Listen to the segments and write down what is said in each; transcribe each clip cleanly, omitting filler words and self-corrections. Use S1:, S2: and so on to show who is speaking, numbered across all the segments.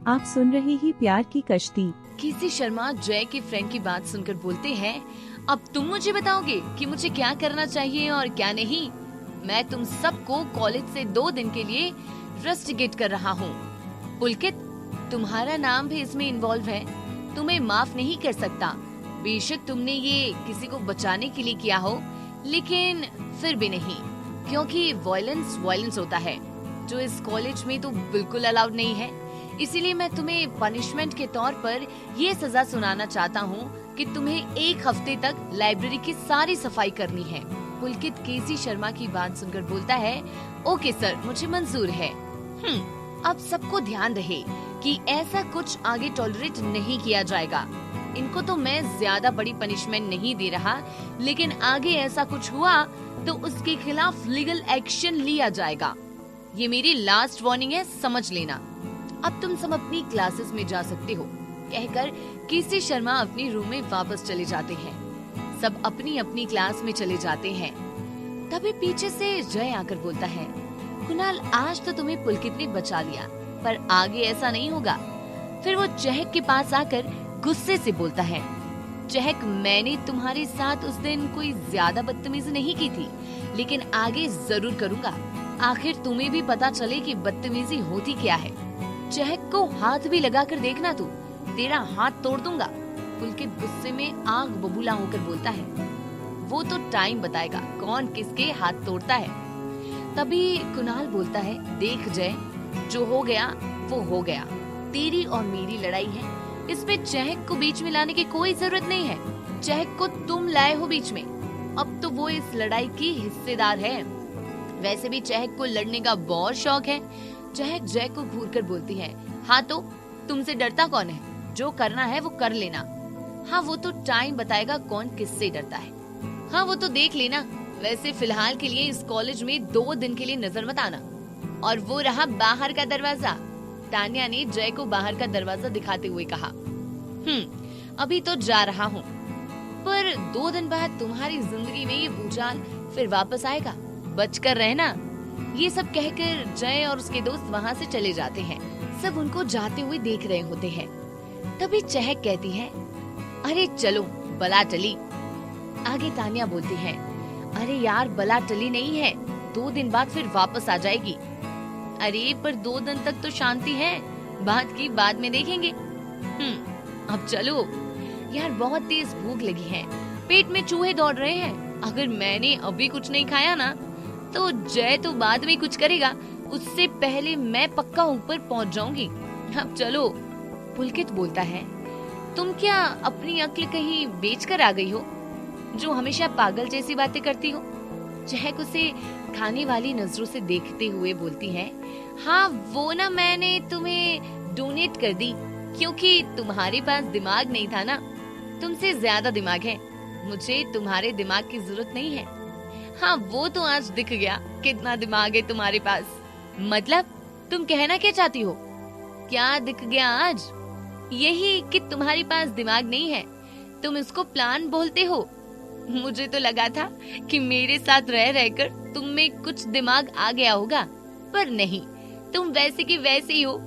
S1: आप सुन रहे ही प्यार की कश्ती।
S2: कीसी शर्मा जय के फ्रेंड की बात सुनकर बोलते हैं, अब तुम मुझे बताओगे कि मुझे क्या करना चाहिए और क्या नहीं। मैं तुम सबको कॉलेज से 2 दिन के लिए रस्टिकेट कर रहा हूँ। पुलकित, तुम्हारा नाम भी इसमें इन्वॉल्व है। तुम्हें माफ नहीं कर सकता। बेशक तुमने ये किसी को बचाने के लिए किया हो, लेकिन फिर भी नहीं, क्योंकि वायलेंस होता है जो इस कॉलेज में तो बिल्कुल अलाउड नहीं है। इसीलिए मैं तुम्हें पनिशमेंट के तौर पर ये सजा सुनाना चाहता हूँ कि तुम्हें 1 हफ्ते तक लाइब्रेरी की सारी सफाई करनी है। पुलकित केसी शर्मा की बात सुनकर बोलता है, ओके सर, मुझे मंजूर है। अब सबको ध्यान रहे कि ऐसा कुछ आगे टॉलरेट नहीं किया जाएगा। इनको तो मैं ज्यादा बड़ी पनिशमेंट नहीं दे रहा, लेकिन आगे ऐसा कुछ हुआ तो उसके खिलाफ लीगल एक्शन लिया जाएगा। ये मेरी लास्ट वार्निंग है, समझ लेना। अब तुम सब अपनी क्लासेस में जा सकते हो, कहकर केसी शर्मा अपनी रूम में वापस चले जाते हैं। सब अपनी अपनी क्लास में चले जाते हैं। तभी पीछे से जय आकर बोलता है, कुणाल, आज तो तुम्हें पुलकित ने बचा लिया, पर आगे ऐसा नहीं होगा। फिर वो चहक के पास आकर गुस्से से बोलता है, चहक, मैंने तुम्हारे साथ उस दिन कोई ज्यादा बदतमीजी नहीं की थी, लेकिन आगे जरूर करूंगा। आखिर तुम्हें भी पता चले कि बदतमीजी होती क्या है। चहक को हाथ भी लगा कर देखना, तू तेरा हाथ तोड़ दूंगा। पुलकित गुस्से में आग बबूला होकर बोलता है, वो तो टाइम बताएगा कौन किसके हाथ तोड़ता है। तभी कुणाल बोलता है, देख जय, जो हो गया वो हो गया। तेरी और मेरी लड़ाई है, इसमें चहक को बीच में लाने की कोई जरूरत नहीं है। चहक को तुम लाए हो बीच में, अब तो वो इस लड़ाई की हिस्सेदार है। वैसे भी चहक को लड़ने का बहुत शौक है। चहक जय को घूरकर बोलती है, हाँ तो तुमसे डरता कौन है? जो करना है वो कर लेना। हाँ, वो तो टाइम बताएगा कौन किससे डरता है। हाँ, वो तो देख लेना। वैसे फिलहाल के लिए इस कॉलेज में 2 दिन के लिए नजर मत आना। और वो रहा बाहर का दरवाजा। तान्या ने जय को बाहर का दरवाजा दिखाते हुए कहा, अभी तो जा रहा हूँ, पर 2 दिन बाद तुम्हारी जिंदगी में ये भूचाल फिर वापस आएगा, बचकर रहना। ये सब कहकर जय और उसके दोस्त वहाँ से चले जाते हैं। सब उनको जाते हुए देख रहे होते हैं। तभी चहक कहती है, अरे चलो, बला टली। आगे तान्या बोलती है, अरे यार, बला टली नहीं है, 2 दिन बाद फिर वापस आ जाएगी। अरे पर 2 दिन तक तो शांति है, बात की बाद में देखेंगे। अब चलो यार, बहुत तेज भूख लगी है, पेट में चूहे दौड़ रहे हैं। अगर मैंने अभी कुछ नहीं खाया ना, तो जय तो बाद में कुछ करेगा, उससे पहले मैं पक्का ऊपर पहुंच जाऊंगी। अब चलो। पुलकित बोलता है, तुम क्या अपनी अक्ल कहीं बेच कर आ गई हो, जो हमेशा पागल जैसी बातें करती हो? चहक उसे खाने वाली नजरों से देखते हुए बोलती है, हाँ वो ना, मैंने तुम्हें डोनेट कर दी, क्योंकि तुम्हारे पास दिमाग नहीं था ना। तुमसे ज्यादा दिमाग है, मुझे तुम्हारे दिमाग की जरूरत नहीं है। हाँ, वो तो आज दिख गया कितना दिमाग है तुम्हारे पास। मतलब तुम कहना क्या चाहती हो? क्या दिख गया आज? यही कि तुम्हारे पास दिमाग नहीं है, तुम इसको प्लान बोलते हो। मुझे तो लगा था कि मेरे साथ रह रहकर तुम में कुछ दिमाग आ गया होगा, पर नहीं, तुम वैसे की वैसे ही हो।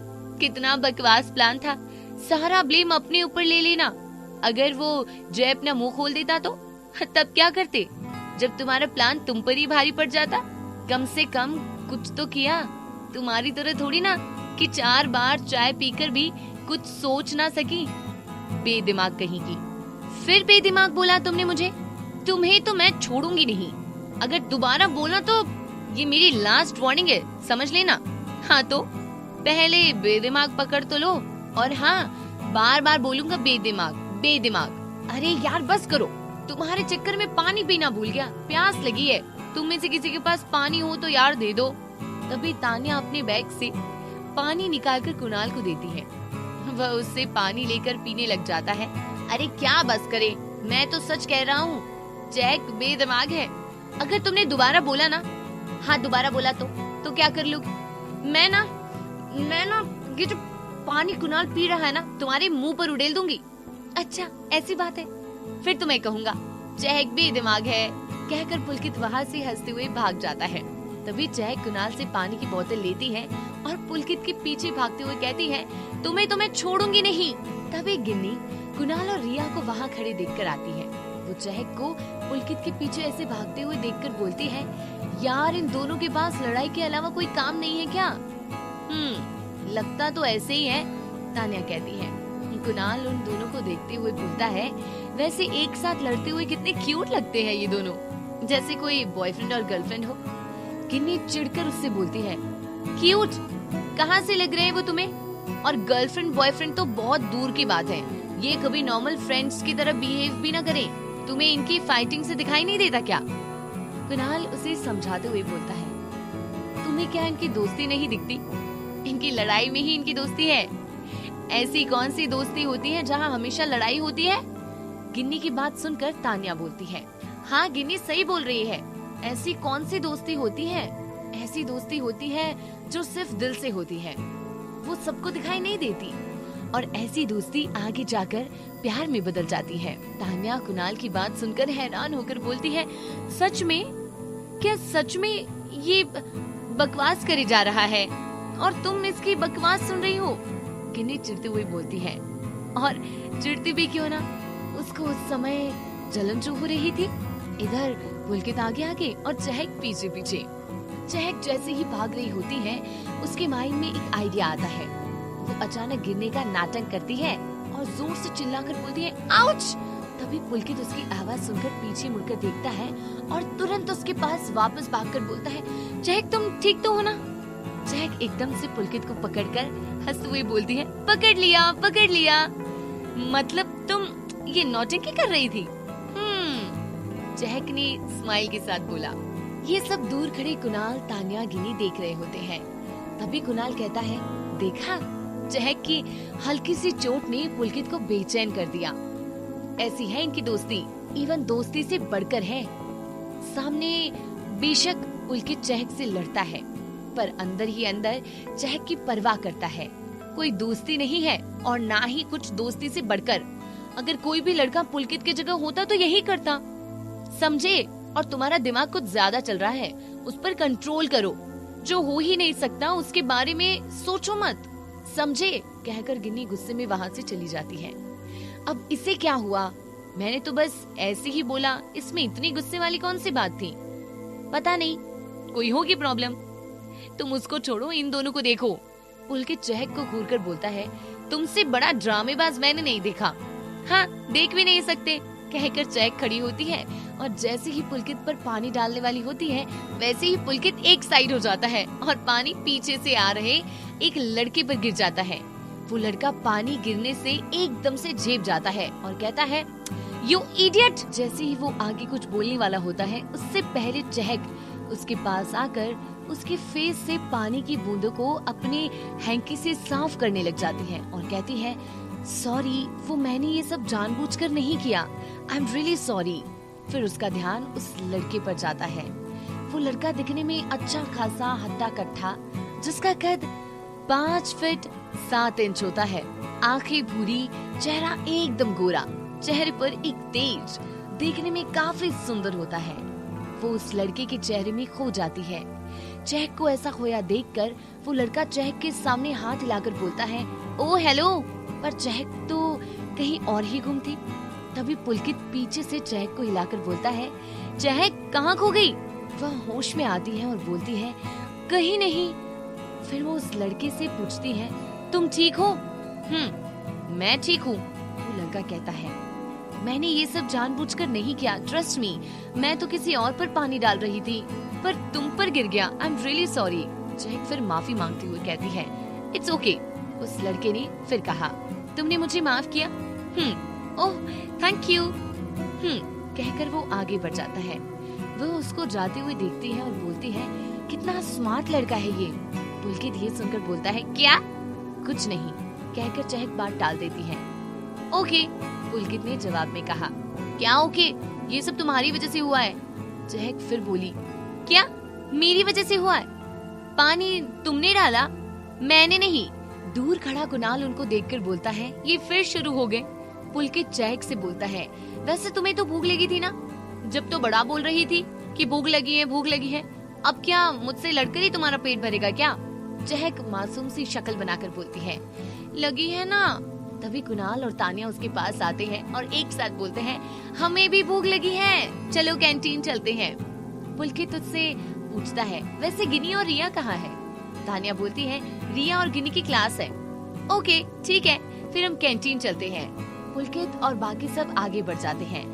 S2: कितना बकवास प्लान था, सारा ब्लेम अपने ऊपर ले लेना। अगर वो जय अपना मुंह खोल देता तो तब क्या करते, जब तुम्हारा प्लान तुम पर ही भारी पड़ जाता? कम से कम कुछ तो किया। तुम्हारी तरह थोड़ी ना कि 4 बार चाय पीकर भी कुछ सोच ना सकी। बेदिमाग कहीं की। फिर बेदिमाग बोला तुमने मुझे। तुम्हें तो मैं छोड़ूंगी नहीं। अगर दोबारा बोला तो ये मेरी लास्ट वार्निंग है, समझ लेना। हाँ तो पहले बेदिमाग पकड़ तो लो, और हाँ, बार बार बोलूंगा बेदिमाग बेदिमाग। अरे यार बस करो, तुम्हारे चक्कर में पानी पीना भूल गया, प्यास लगी है। तुम में से किसी के पास पानी हो तो यार दे दो। तभी तान्या अपने बैग से पानी निकालकर कुणाल को देती है। वह उससे पानी लेकर पीने लग जाता है। अरे क्या बस करे, मैं तो सच कह रहा हूँ, चहक बेदिमाग है। अगर तुमने दोबारा बोला ना, हाँ दोबारा बोला तो क्या कर लूंगी? मैं ना ये जो पानी कुणाल पी रहा है ना, तुम्हारे मुंह पर उड़ेल दूंगी। अच्छा ऐसी बात है, फिर तो मैं कहूँगा चहक बेदिमाग है, कहकर पुलकित वहाँ से हंसते हुए भाग जाता है। तभी चहक कुणाल से पानी की बोतल लेती है और पुलकित के पीछे भागते हुए कहती है, तुम्हें तो मैं छोड़ूंगी नहीं। तभी गिन्नी कुणाल और रिया को वहाँ खड़े देखकर आती है। वो चहक को पुलकित के पीछे ऐसे भागते हुए देखकर बोलती है, यार इन दोनों के पास लड़ाई के अलावा कोई काम नहीं है क्या? लगता तो ऐसे ही है, तान्या कहती है। कुणाल उन दोनों को देखते हुए बोलता है, वैसे एक साथ लड़ते हुए कितने क्यूट लगते हैं ये दोनों, जैसे कोई बॉयफ्रेंड और गर्लफ्रेंड हो। गिन्नी चिढ़कर उससे बोलती है, क्यूट कहाँ से लग रहे हैं वो तुम्हें? और गर्लफ्रेंड बॉयफ्रेंड तो बहुत दूर की बात है, ये कभी नॉर्मल फ्रेंड्स की तरह बिहेव भी ना करें। तुम्हें इनकी फाइटिंग से दिखाई नहीं देता क्या? कुणाल उसे समझाते हुए बोलता है, तुम्हें क्या इनकी दोस्ती नहीं दिखती? इनकी लड़ाई में ही इनकी दोस्ती है। ऐसी कौन सी दोस्ती होती है जहाँ हमेशा लड़ाई होती है? गिन्नी की बात सुनकर तान्या बोलती है, हाँ गिन्नी सही बोल रही है। ऐसी कौन सी दोस्ती होती है? ऐसी दोस्ती होती है जो सिर्फ दिल से होती है, वो सबको दिखाई नहीं देती। और ऐसी दोस्ती आगे जाकर प्यार में बदल जाती है। तान्या कुणाल की बात सुनकर हैरान होकर बोलती है, सच में? क्या सच में ये बकवास करे जा रहा है और तुम इसकी बकवास सुन रही हो? गिन्नी चिढ़ते हुए बोलती है, और चिढ़ती भी क्यों ना, उसको उस समय जलन जो हो रही थी। इधर पुलकित आगे आगे और चहक पीछे पीछे। चहक जैसे ही भाग रही होती है, उसके माइंड में एक आइडिया आता है। वो अचानक गिरने का नाटक करती है और जोर से चिल्लाकर बोलती है, आउच! तभी पुलकित उसकी आवाज सुनकर पीछे मुड़कर देखता है और तुरंत उसके पास वापस भागकर बोलता है, चहक तुम ठीक तो हो ना? चहक एकदम से पुलकित को पकड़कर हंसते हुए बोलती है, पकड़ लिया पकड़ लिया। मतलब तुम ये नौटंकी कर रही थी? चहक ने स्माइल के साथ बोला। ये सब दूर खड़े कुणाल, तान्या, गिन्नी देख रहे होते हैं। तभी कुणाल कहता है, देखा, चहक की हल्की सी चोट ने पुलकित को बेचैन कर दिया। ऐसी है इनकी दोस्ती, इवन दोस्ती से बढ़कर है। सामने बेशक पुलकित चहक से लड़ता है, पर अंदर ही अंदर चहक की परवाह करता है। कोई दोस्ती नहीं है और ना ही कुछ दोस्ती से बढ़कर। अगर कोई भी लड़का पुलकित की जगह होता तो यही करता, समझे? और तुम्हारा दिमाग कुछ ज्यादा चल रहा है, उस पर कंट्रोल करो। जो हो ही नहीं सकता उसके बारे में सोचो मत, समझे? कहकर गिन्नी गुस्से में वहाँ से चली जाती है। अब इसे क्या हुआ? मैंने तो बस ऐसे ही बोला, इसमें इतनी गुस्से वाली कौन सी बात थी? पता नहीं, कोई होगी प्रॉब्लम। तुम उसको छोड़ो, इन दोनों को देखो। पुलकित चहक को घूरकर बोलता है, तुमसे बड़ा ड्रामेबाज मैंने नहीं देखा। हाँ, देख भी नहीं सकते, कहकर चहक खड़ी होती है और जैसे ही पुलकित पर पानी डालने वाली होती है, वैसे ही पुलकित एक साइड हो जाता है और पानी पीछे से आ रहे एक लड़के पर गिर जाता है। वो लड़का पानी गिरने से एकदम से झेप जाता है और कहता है, यू इडियट! जैसे ही वो आगे कुछ बोलने वाला होता है, उससे पहले चहक उसके पास आकर उसके फेस से पानी की बूंदों को अपने हैंकी से साफ करने लग जाती है और कहती है, सॉरी, वो मैंने ये सब जानबूझकर नहीं किया, आई एम रियली सॉरी। फिर उसका ध्यान उस लड़के पर जाता है। वो लड़का दिखने में अच्छा खासा हट्टा कट्ठा, जिसका कद 5 फीट 7 इंच होता है। आंखें भूरी, चेहरा एकदम गोरा, चेहरे पर एक तेज, देखने में काफी सुंदर होता है। वो उस लड़के के चेहरे में खो जाती है। चहक को ऐसा खोया देखकर वो लड़का चहक के सामने हाथ हिलाकर बोलता है, ओ हेलो, पर चहक तो कहीं और ही गुम थी। तभी पुलकित पीछे से चहक को हिलाकर बोलता है, चहक कहाँ खो गई? वह होश में आती है और बोलती है, कहीं नहीं। फिर वो उस लड़के से पूछती है, तुम ठीक हो? मैं ठीक हूँ, वो लड़का कहता है, मैंने ये सब जानबूझकर नहीं किया, ट्रस्ट मी, मैं तो किसी और पर पानी डाल रही थी, पर तुम पर गिर गया, आई एम रियली सॉरी। चहक फिर माफी मांगती हुई कहती है, इट्स ओके। उस लड़के ने फिर कहा, तुमने मुझे माफ किया? Oh thank you. कहकर वो आगे बढ़ जाता है। वो उसको जाते हुए देखती है और बोलती है, कितना स्मार्ट लड़का है ये। पुलकित ये सुनकर बोलता है, क्या? कुछ नहीं, कहकर चहक बात टाल देती है। ओके, पुलकित ने जवाब में कहा। क्या ओके? ये सब तुम्हारी वजह से हुआ है। चहक फिर बोली, क्या मेरी वजह से हुआ है? पानी तुमने डाला, मैंने नहीं। दूर खड़ा कुणाल उनको देखकर बोलता है, ये फिर शुरू हो गए। पुलकित चहक से बोलता है, वैसे तुम्हें तो भूख लगी थी ना? जब तो बड़ा बोल रही थी कि भूख लगी है भूख लगी है, अब क्या मुझसे लड़कर ही तुम्हारा पेट भरेगा क्या? चहक मासूम सी शक्ल बनाकर बोलती है। लगी है ना? तभी कुणाल और तानिया उसके पास आते हैं और एक साथ बोलते हैं, हमें भी भूख लगी है, चलो कैंटीन चलते हैं। पुलकित उससे पूछता है, वैसे गिनी और रिया कहाँ है? तानिया बोलती है, रिया और गिनी की क्लास है। ओके ठीक है, फिर हम कैंटीन चलते हैं। पुलकित और बाकी सब आगे बढ़ जाते हैं।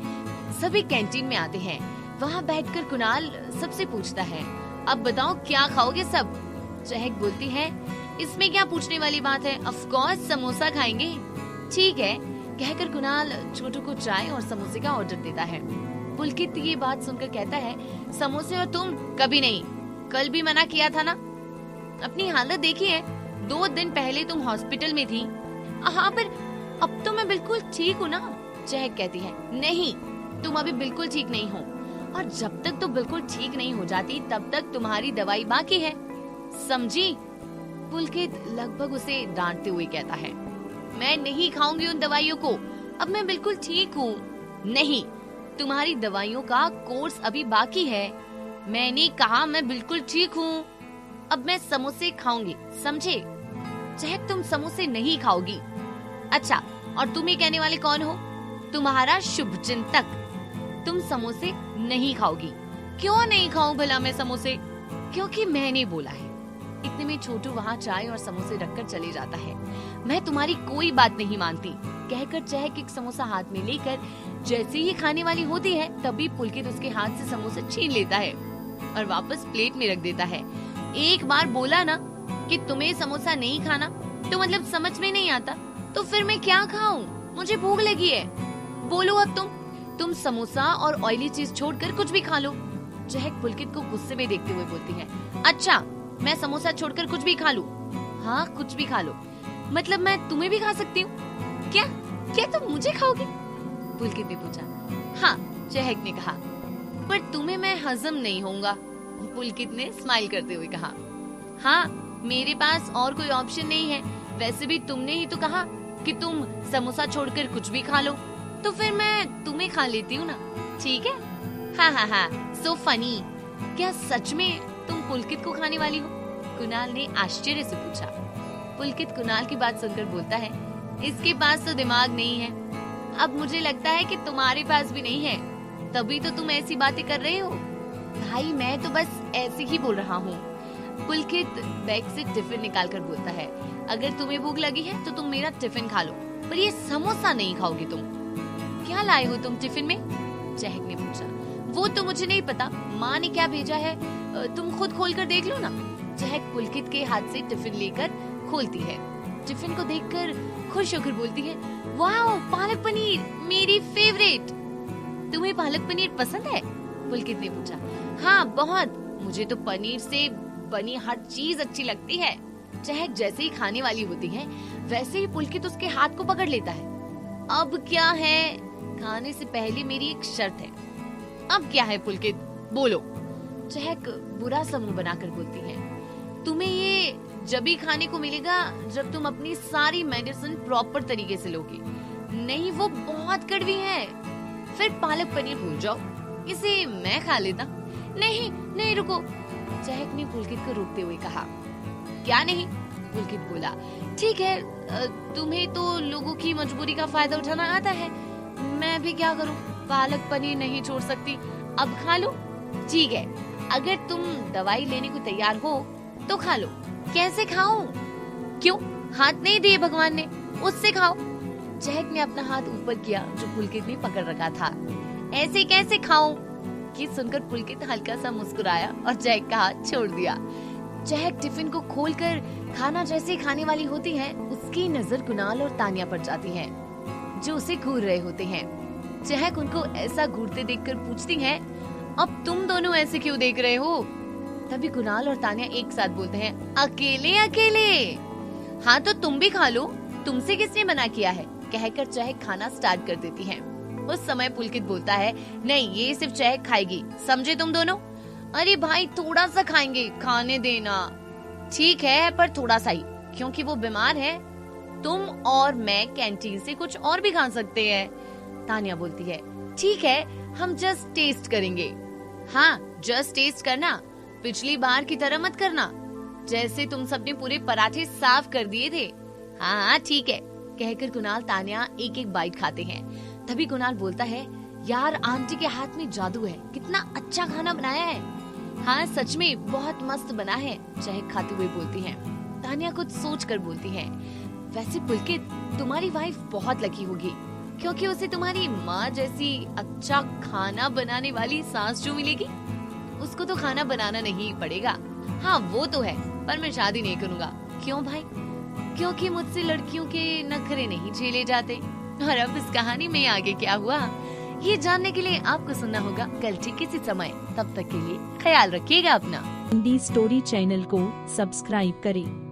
S2: सभी कैंटीन में आते हैं। वहाँ बैठकर कुणाल सबसे पूछता है, अब बताओ क्या खाओगे सब? चहक बोलती है, इसमें क्या पूछने वाली बात है, ऑफ कोर्स समोसा खाएंगे। ठीक है, कहकर कुणाल छोटू को चाय और समोसे का ऑर्डर देता है। पुलकित ये बात सुनकर कहता है, समोसे और तुम? कभी नहीं, कल भी मना किया था ना। अपनी हालत देखी है, 2 दिन पहले तुम हॉस्पिटल में थी। हाँ पर अब तो मैं बिल्कुल ठीक हूँ ना। चहक कहती है, नहीं तुम अभी बिल्कुल ठीक नहीं हो, और जब तक तुम बिल्कुल ठीक नहीं हो जाती तब तक तुम्हारी दवाई बाकी है, समझी? पुलकित लगभग उसे डांटते हुए कहता है, मैं नहीं खाऊंगी उन दवाइयों को, अब मैं बिल्कुल ठीक हूँ। नहीं, तुम्हारी दवाइयों का कोर्स अभी बाकी है। मैंने कहा मैं बिल्कुल ठीक हूँ, अब मैं समोसे खाऊंगी, समझे? चहक तुम समोसे नहीं खाओगी। अच्छा, और तुम ये कहने वाले कौन हो? तुम्हारा शुभचिंतक। तुम समोसे नहीं खाओगी। क्यों नहीं खाऊं भला मैं समोसे? क्योंकि मैंने बोला है। इतने में छोटू वहाँ चाय और समोसे रखकर चले जाता है। मैं तुम्हारी कोई बात नहीं मानती, कहकर चहक एक समोसा हाथ में लेकर जैसे ही खाने वाली होती है तभी पुलकित उसके हाथ से समोसा छीन लेता है और वापस प्लेट में रख देता है। एक बार बोला ना कि तुम्हें समोसा नहीं खाना, तो मतलब समझ में नहीं आता, तो फिर मैं क्या खाऊं? मुझे भूख लगी है। बोलो अब तुम समोसा और ऑयली चीज छोड़कर कुछ भी खा लो। चहक पुलकित को गुस्से में देखते हुए बोलती है, अच्छा मैं समोसा छोड़कर कुछ भी खा लूं? हाँ कुछ भी खा लो, मतलब मैं तुम्हें भी खा सकती हूँ क्या? क्या तुम मुझे खाओगे? पुलकित ने पूछा। हाँ, चहक ने कहा, पर तुम्हें मैं हजम नहीं होऊंगा। पुलकित ने स्माइल करते हुए कहा, हाँ मेरे पास और कोई ऑप्शन नहीं है। वैसे भी तुमने ही तो कहा कि तुम समोसा छोड़कर कुछ भी खा लो, तो फिर मैं तुम्हें खा लेती हूँ ना, ठीक है? हाँ हाँ हाँ, सो फनी। क्या सच में तुम पुलकित को खाने वाली हो? कुणाल ने आश्चर्य से पूछा। पुलकित कुणाल की बात सुनकर बोलता है, इसके पास तो दिमाग नहीं है। अब मुझे लगता है कि तुम्हारे पास भी नहीं है, तभी तो तुम ऐसी बातें कर रहे हो। भाई मैं तो बस ऐसे ही बोल रहा हूँ। पुलकित बैग से टिफिन निकाल कर बोलता है, अगर तुम्हें भूख लगी है तो तुम मेरा टिफिन खा लो, पर ये समोसा नहीं खाओगी तुम। क्या लाए हो तुम टिफिन में? चहक ने पूछा। वो तो मुझे नहीं पता, माँ ने क्या भेजा है, तुम खुद खोल कर देख लो ना। चहक पुलकित के हाथ से टिफिन लेकर खोलती है। टिफिन को देखकर खुश होकर बोलती है, वाह पालक पनीर, मेरी फेवरेट। तुम्हें पालक पनीर पसंद है? पुलकित ने पूछा। हाँ बहुत, मुझे तो पनीर से बनी हर चीज अच्छी लगती है। चहक जैसे ही खाने वाली होती है वैसे ही पुलकित उसके हाथ को पकड़ लेता है। अब क्या है? खाने से पहले मेरी एक शर्त है। अब क्या है पुलकित, बोलो। चहक बुरा सा मुंह बनाकर बोलती है, तुम्हें ये जब ही खाने को मिलेगा जब तुम अपनी सारी मेडिसिन प्रॉपर तरीके से लोगी। नहीं वो बहुत कड़वी है। फिर पालक पनीर भूल जाओ, इसे मैं खा लेता। नहीं नहीं रुको, चहक ने पुलकित को रोकते हुए कहा। क्या नहीं? पुलकित बोला। ठीक है, तुम्हें तो लोगों की मजबूरी का फायदा उठाना आता है, मैं भी क्या करूं? पालक पनीर नहीं छोड़ सकती, अब खा लो। ठीक है, अगर तुम दवाई लेने को तैयार हो तो खा लो। कैसे खाऊं? क्यों, हाथ नहीं दिए भगवान ने, उससे खाओ। चहक ने अपना हाथ ऊपर किया जो पुलकित ने पकड़ रखा था। ऐसे कैसे खाऊं? ये सुनकर पुलकित हल्का सा मुस्कुराया और चहक का हाथ छोड़ दिया। चहक टिफिन को खोलकर खाना जैसे खाने वाली होती है, उसकी नजर कुणाल और तानिया पर जाती है जो उसे घूर रहे होते हैं। चहक उनको ऐसा घूरते देखकर पूछती है, अब तुम दोनों ऐसे क्यों देख रहे हो? तभी कुणाल और तानिया एक साथ बोलते हैं, अकेले अकेले। हाँ तो तुम भी खा लो, तुमसे किसने मना किया है? कहकर चहक खाना स्टार्ट कर देती है। उस समय पुलकित बोलता है, नहीं ये सिर्फ चहक खाएगी, समझे तुम दोनों? अरे भाई थोड़ा सा खाएंगे, खाने देना। ठीक है पर थोड़ा सा ही, क्योंकि वो बीमार है। तुम और मैं कैंटीन से कुछ और भी खा सकते हैं। तानिया बोलती है, ठीक है हम जस्ट टेस्ट करेंगे। हाँ जस्ट टेस्ट करना, पिछली बार की तरह मत करना, जैसे तुम सबने पूरे पराठे साफ कर दिए थे। हाँ ठीक है, कहकर कुणाल तान्या एक एक बाइट खाते हैं। तभी कुणाल बोलता है, यार आंटी के हाथ में जादू है, कितना अच्छा खाना बनाया है। हाँ सच में बहुत मस्त बना है, चहक खाते हुए बोलती है। तान्या कुछ सोच कर बोलती है, वैसे पुलकित तुम्हारी वाइफ बहुत लकी होगी, क्योंकि उसे तुम्हारी माँ जैसी अच्छा खाना बनाने वाली सास जो मिलेगी। उसको तो खाना बनाना नहीं पड़ेगा। हाँ वो तो है, पर मैं शादी नहीं करूँगा। क्यों भाई? क्योंकि मुझसे लड़कियों के नखरे नहीं झेले जाते। और अब इस कहानी में आगे क्या हुआ, ये जानने के लिए आपको सुनना होगा कल ठीक इसी समय। तब तक के लिए ख्याल रखिएगा अपना।
S1: हिंदी स्टोरी चैनल को सब्सक्राइब करें।